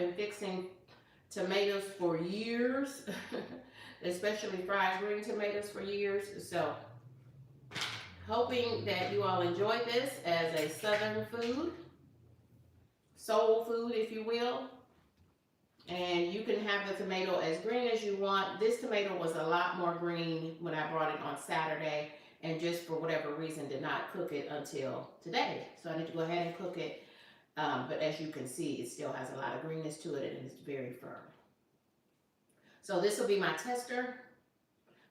been fixing tomatoes for years, especially fried green tomatoes for years. So hoping that you all enjoy this as a southern food, soul food, if you will. And you can have the tomato as green as you want. This tomato was a lot more green when I brought it on Saturday, and just for whatever reason did not cook it until today. So I need to go ahead and cook it. But as you can see, it still has a lot of greenness to it and it's very firm. So this will be my tester,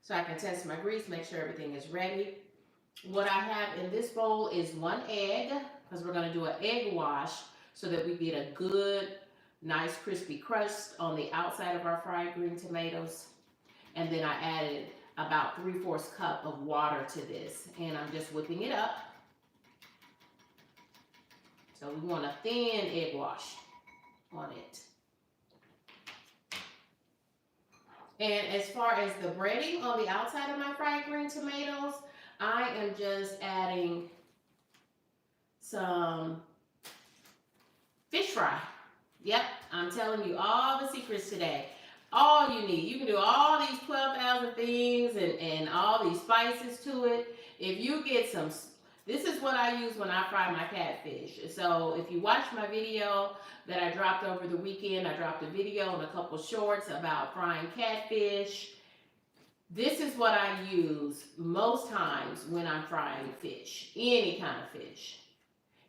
so I can test my grease, make sure everything is ready. What I have in this bowl is 1 egg, because we're going to do an egg wash so that we get a good, nice crispy crust on the outside of our fried green tomatoes. And then I added about 3/4 cup of water to this, and I'm just whipping it up. So we want a thin egg wash on it. And as far as the breading on the outside of my fried green tomatoes, I am just adding some fish fry. Yep, I'm telling you all the secrets today. All you need. You can do all these 12,000 things and all these spices to it. If you get some, this is what I use when I fry my catfish. So if you watch my video that I dropped over the weekend, I dropped a video and a couple shorts about frying catfish. This is what I use most times when I'm frying fish, any kind of fish.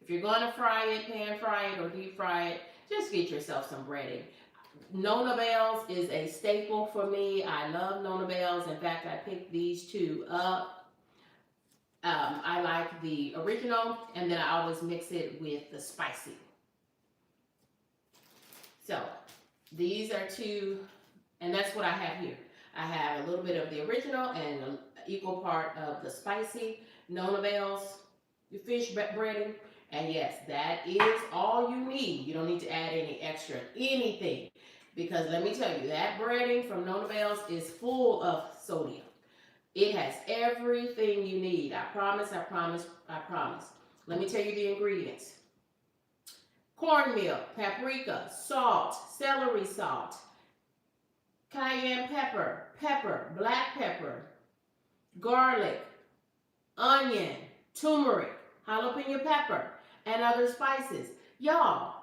If you're going to fry it, pan fry it, or deep fry it, just get yourself some breading. Nona Bells is a staple for me. I love Nona Bells. In fact, I picked these two up. I like the original, and then I always mix it with the spicy. So these are two, and that's what I have here. I have a little bit of the original and an equal part of the spicy Nona Bells, the fish breading. And yes, that is all you need. You don't need to add any extra anything. Because let me tell you, that breading from Nona Bells is full of sodium. It has everything you need. I promise, I promise, I promise. Let me tell you the ingredients. Cornmeal, paprika, salt, celery salt, cayenne pepper, black pepper, garlic, onion, turmeric, jalapeno pepper, and other spices. Y'all,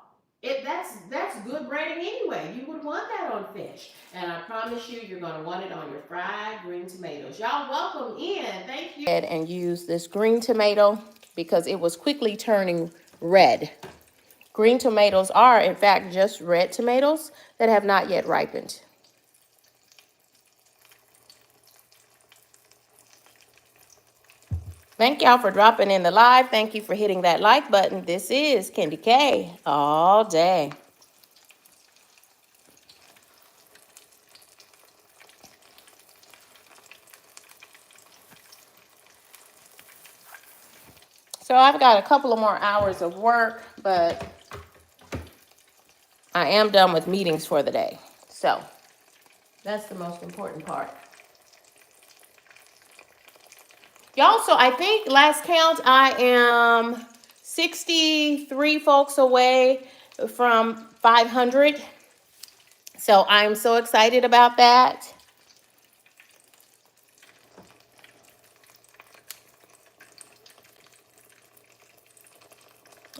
that's good breading anyway. You would want that on fish. And I promise you, you're going to want it on your fried green tomatoes. Y'all, welcome in. Thank you. And use this green tomato because it was quickly turning red. Green tomatoes are, in fact, just red tomatoes that have not yet ripened. Thank y'all for dropping in the live. Thank you for hitting that like button. This is KendyK all day. So I've got a couple of more hours of work, but I am done with meetings for the day. So that's the most important part. Y'all, so I think last count, I am 63 folks away from 500. So I'm so excited about that.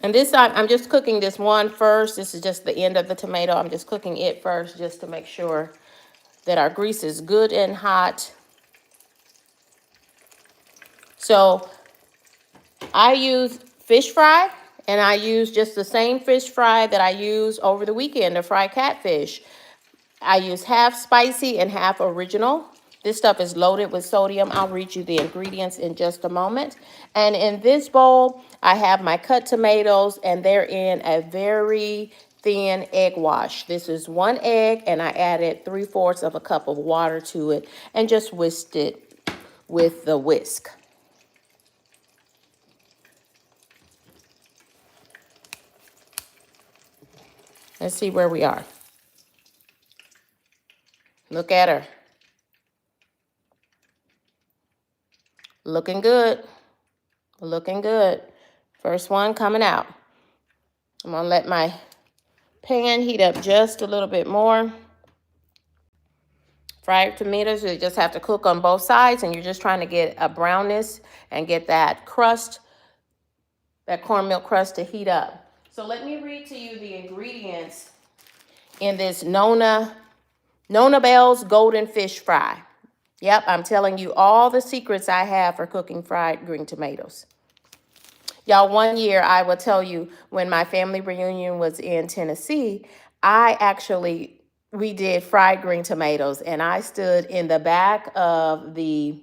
And this time, I'm just cooking this one first. This is just the end of the tomato. I'm just cooking it first just to make sure that our grease is good and hot. So I use fish fry, and I use just the same fish fry that I used over the weekend to fry catfish. I use half spicy and half original. This stuff is loaded with sodium. I'll read you the ingredients in just a moment. And in this bowl, I have my cut tomatoes, and they're in a very thin egg wash. This is 1 egg, and I added 3/4 of a cup of water to it and just whisked it with the whisk. Let's see where we are. Look at her. Looking good. Looking good. First one coming out. I'm going to let my pan heat up just a little bit more. Fried tomatoes, you just have to cook on both sides, and you're just trying to get a brownness and get that crust, that corn milk crust to heat up. So let me read to you the ingredients in this Nona Bell's Golden Fish Fry. Yep, I'm telling you all the secrets I have for cooking fried green tomatoes. Y'all, one year I will tell you, when my family reunion was in Tennessee, we did fried green tomatoes, and I stood in the back of the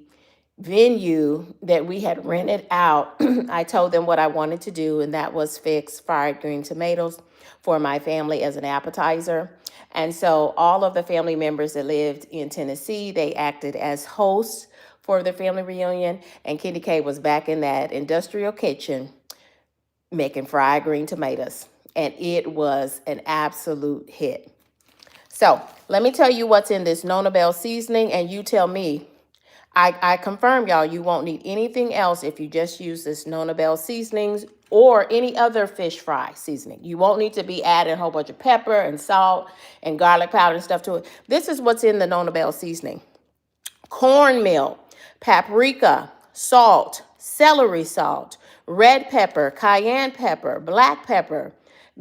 venue that we had rented out. I told them what I wanted to do, and that was fix fried green tomatoes for my family as an appetizer. And so all of the family members that lived in Tennessee, they acted as hosts for the family reunion, and KendyK was back in that industrial kitchen making fried green tomatoes, and it was an absolute hit. So let me tell you what's in this Nona Bell seasoning, and you tell me. I confirm, y'all, you won't need anything else if you just use this Nona Bell seasonings or any other fish fry seasoning. You won't need to be adding a whole bunch of pepper and salt and garlic powder and stuff to it. This is what's in the Nona Bell seasoning: cornmeal, paprika, salt, celery salt, red pepper, cayenne pepper, black pepper,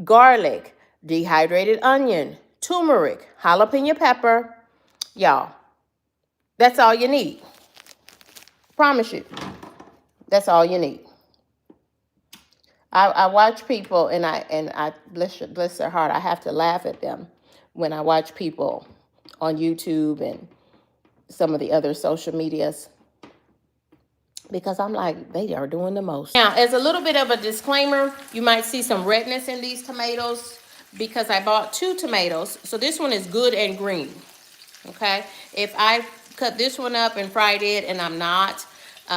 garlic, dehydrated onion, turmeric, jalapeno pepper. Y'all, that's all you need. Promise you, that's all you need. I watch people, and I bless their heart, I have to laugh at them when I watch people on YouTube and some of the other social medias, because I'm like, they are doing the most. Now, as a little bit of a disclaimer, you might see some redness in these tomatoes because I bought 2 tomatoes. So this one is good and green, okay? If I cut this one up and fried it, and I'm not,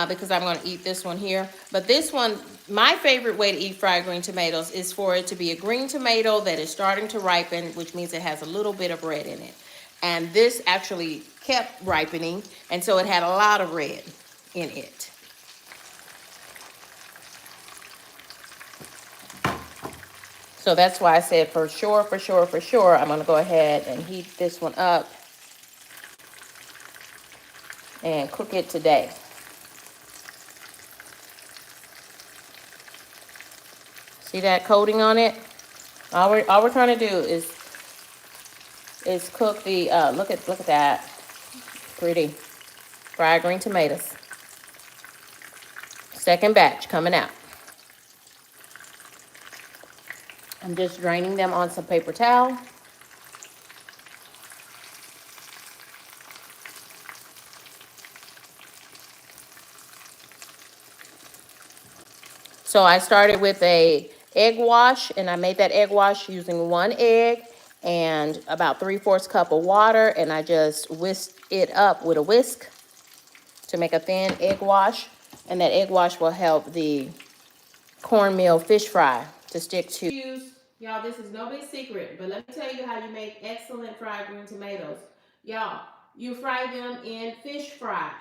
because I'm going to eat this one here. But this one, my favorite way to eat fried green tomatoes is for it to be a green tomato that is starting to ripen, which means it has a little bit of red in it. And this actually kept ripening, and so it had a lot of red in it. So that's why I said for sure, I'm going to go ahead and heat this one up and cook it today. See that coating on it? All we're trying to do is cook the look at that pretty fried green tomatoes. Second batch coming out. I'm just draining them on some paper towel. So I started with a egg wash, and I made that egg wash using 1 egg and about 3/4 cup of water, and I just whisked it up with a whisk to make a thin egg wash, and that egg wash will help the cornmeal fish fry to stick to. Y'all, this is no big secret, but let me tell you how you make excellent fried green tomatoes. Y'all, you fry them in fish fry,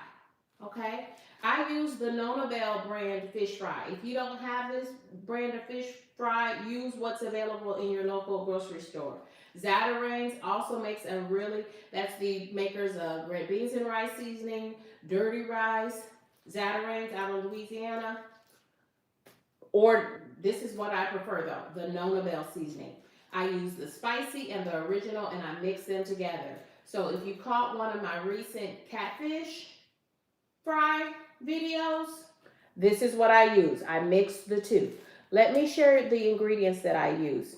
okay? I use the Nona Bell brand fish fry. If you don't have this brand of fish fry, use what's available in your local grocery store. Zatarain's also makes a really, that's the makers of red beans and rice seasoning, dirty rice. Zatarain's out of Louisiana. Or this is what I prefer though, the Nona Bell seasoning. I use the spicy and the original, and I mix them together. So if you caught one of my recent catfish fry videos, this is what I use. I mix the 2. Let me share the ingredients that I use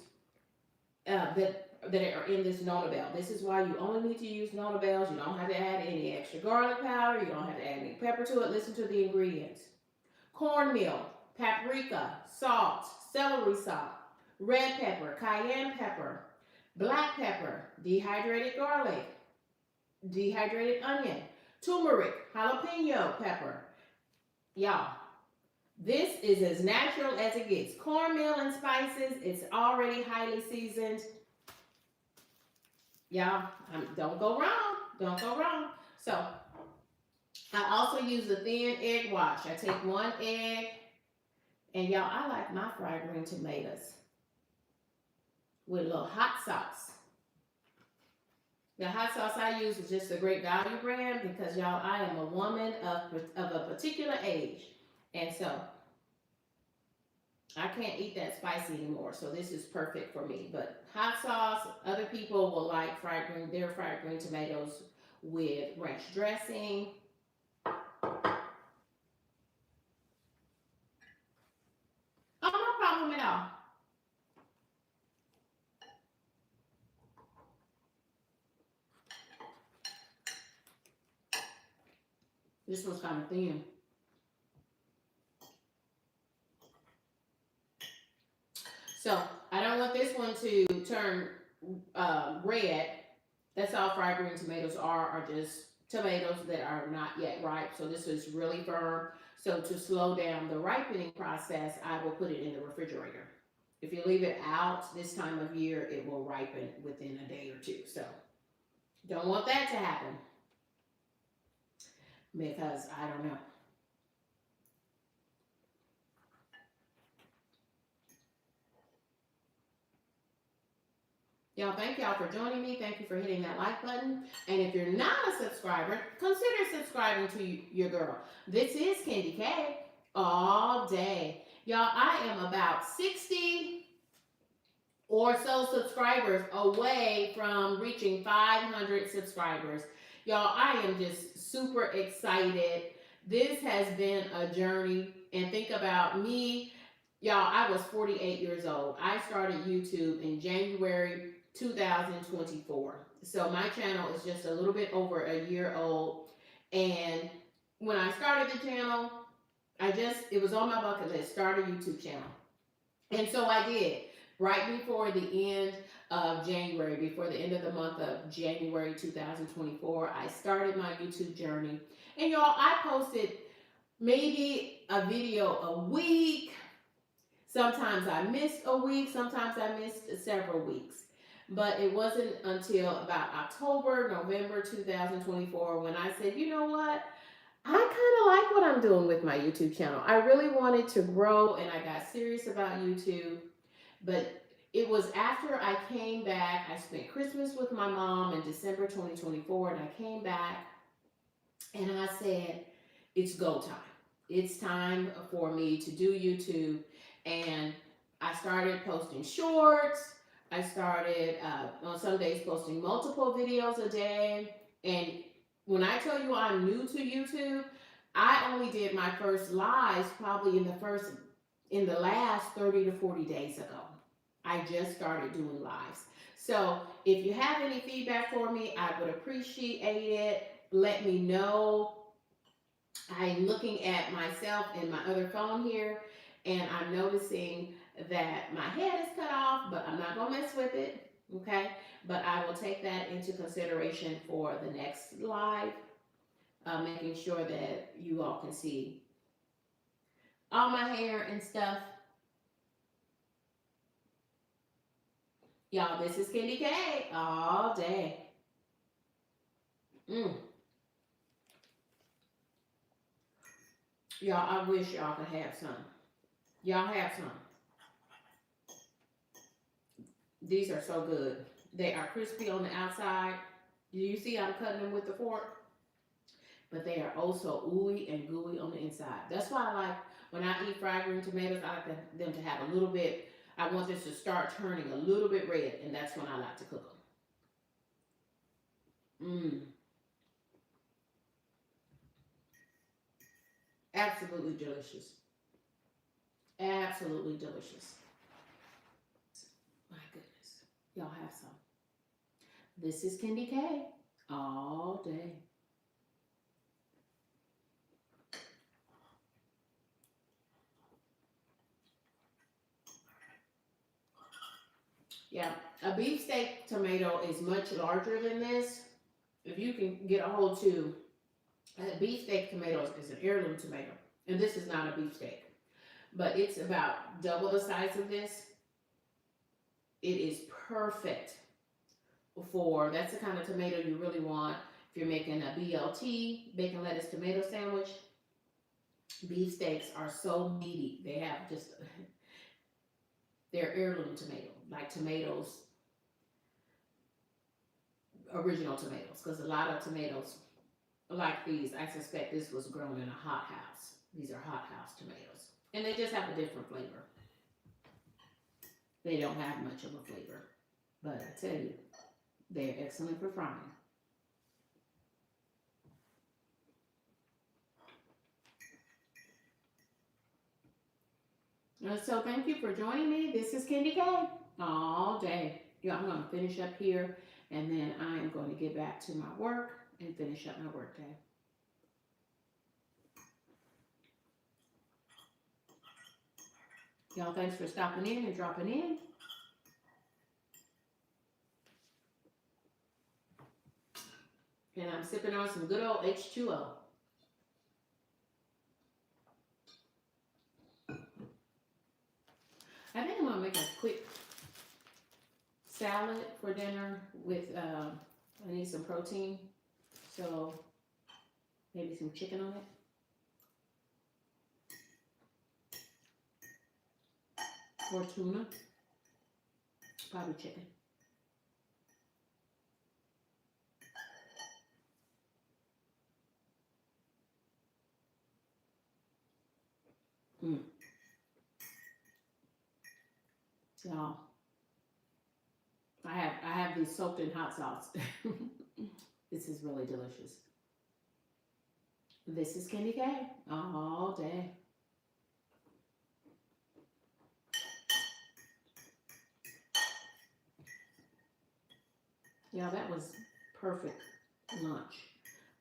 that are in this Nona Bell. This is why you only need to use Nona Bells. You don't have to add any extra garlic powder. You don't have to add any pepper to it. Listen to the ingredients: cornmeal, paprika, salt, celery salt, red pepper, cayenne pepper, black pepper, dehydrated garlic, dehydrated onion, turmeric, jalapeno pepper. Y'all, this is as natural as it gets. Cornmeal and spices, it's already highly seasoned. Y'all, don't go wrong. Don't go wrong. So, I also use a thin egg wash. I take 1 egg, and y'all, I like my fried green tomatoes with a little hot sauce. The hot sauce I use is just a Great Value brand because y'all, I am a woman of a particular age. And so I can't eat that spicy anymore. So this is perfect for me. But hot sauce, other people will like their fried green tomatoes with ranch dressing. Oh, no problem at all. This one's kind of thin. So I don't want this one to turn red. That's all fried green tomatoes are just tomatoes that are not yet ripe. So this is really firm. So to slow down the ripening process, I will put it in the refrigerator. If you leave it out this time of year, it will ripen within a day or two. So don't want that to happen because I don't know. Y'all, thank y'all for joining me. Thank you for hitting that like button. And if you're not a subscriber, consider subscribing to your girl. This is KendyK all day. Y'all, I am about 60 or so subscribers away from reaching 500 subscribers. Y'all, I am just super excited. This has been a journey. And think about me. Y'all, I was 48 years old. I started YouTube in January 2024. So my channel is just a little bit over a year old. And when I started the channel, it was on my bucket list, start a YouTube channel. And so I did. Right before the end of January, before the end of the month of January 2024, I started my YouTube journey. And y'all, I posted maybe a video a week. Sometimes I missed a week, sometimes I missed several weeks. But it wasn't until about October, November 2024 when I said, you know what? I kind of like what I'm doing with my YouTube channel. I really wanted to grow and I got serious about YouTube. But it was after I came back. I spent Christmas with my mom in December 2024 and I came back and I said, it's go time. It's time for me to do YouTube. And I started posting shorts. I started on some days posting multiple videos a day. And when I tell you I'm new to YouTube, I only did my first lives probably in the last 30 to 40 days ago. I just started doing lives. So if you have any feedback for me, I would appreciate it. Let me know. I'm looking at myself in my other phone here, and I'm noticing that my head is cut off, but I'm not going to mess with it, okay? But I will take that into consideration for the next live, making sure that you all can see all my hair and stuff. Y'all, this is KendyK all day. Y'all, I wish y'all could have some. Y'all have some. These are so good. They are crispy on the outside. Do you see I'm cutting them with the fork? But they are also ooey and gooey on the inside. That's why I like, when I eat fried green tomatoes, I like them to have a little bit, I want this to start turning a little bit red, and that's when I like to cook them. Absolutely delicious. Absolutely delicious. My goodness. Y'all have some. This is KendyK all day. Yeah, a beefsteak tomato is much larger than this. If you can get a hold to beefsteak tomatoes is an heirloom tomato, and this is not a beefsteak, but it's about double the size of this. It is perfect for, that's the kind of tomato you really want if you're making a BLT, bacon, lettuce, tomato sandwich. Beefsteaks are so meaty. They have just They're heirloom tomato, like tomatoes, original tomatoes. Because a lot of tomatoes like these, I suspect this was grown in a hothouse. These are hothouse tomatoes. And they just have a different flavor. They don't have much of a flavor. But I tell you, they're excellent for frying. So thank you for joining me. This is KendyK all day. Yeah, I'm going to finish up here and then I am going to get back to my work and finish up my work day. Y'all, thanks for stopping in and dropping in. And I'm sipping on some good old H2O. I think I'm going to make a quick salad for dinner with, I need some protein. So maybe some chicken on it. Or tuna. Probably chicken. So I have these soaked in hot sauce. This is really delicious. This is KendyK all day. Yeah, that was perfect lunch.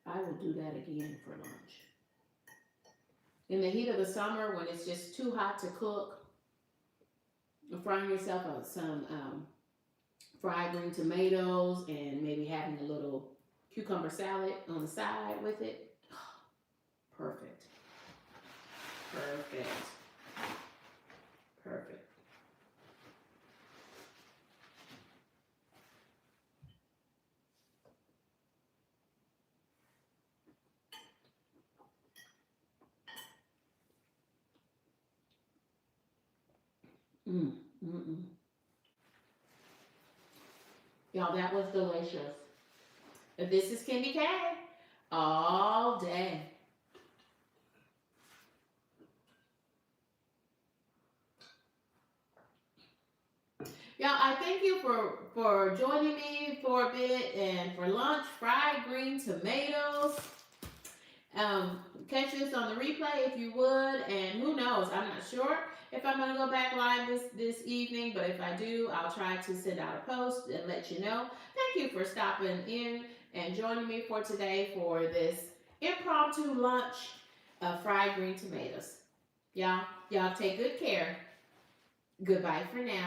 I will do that again for lunch. In the heat of the summer, when it's just too hot to cook, frying yourself some fried green tomatoes and maybe having a little cucumber salad on the side with it. Perfect. Perfect. Perfect. Y'all, that was delicious. This is KendyK all day. Y'all, I thank you for joining me for a bit and for lunch, fried green tomatoes. Catch this on the replay if you would, and who knows, I'm not sure if I'm going to go back live this evening, but if I do, I'll try to send out a post and let you know. Thank you for stopping in and joining me for today for this impromptu lunch of fried green tomatoes. Y'all take good care. Goodbye for now.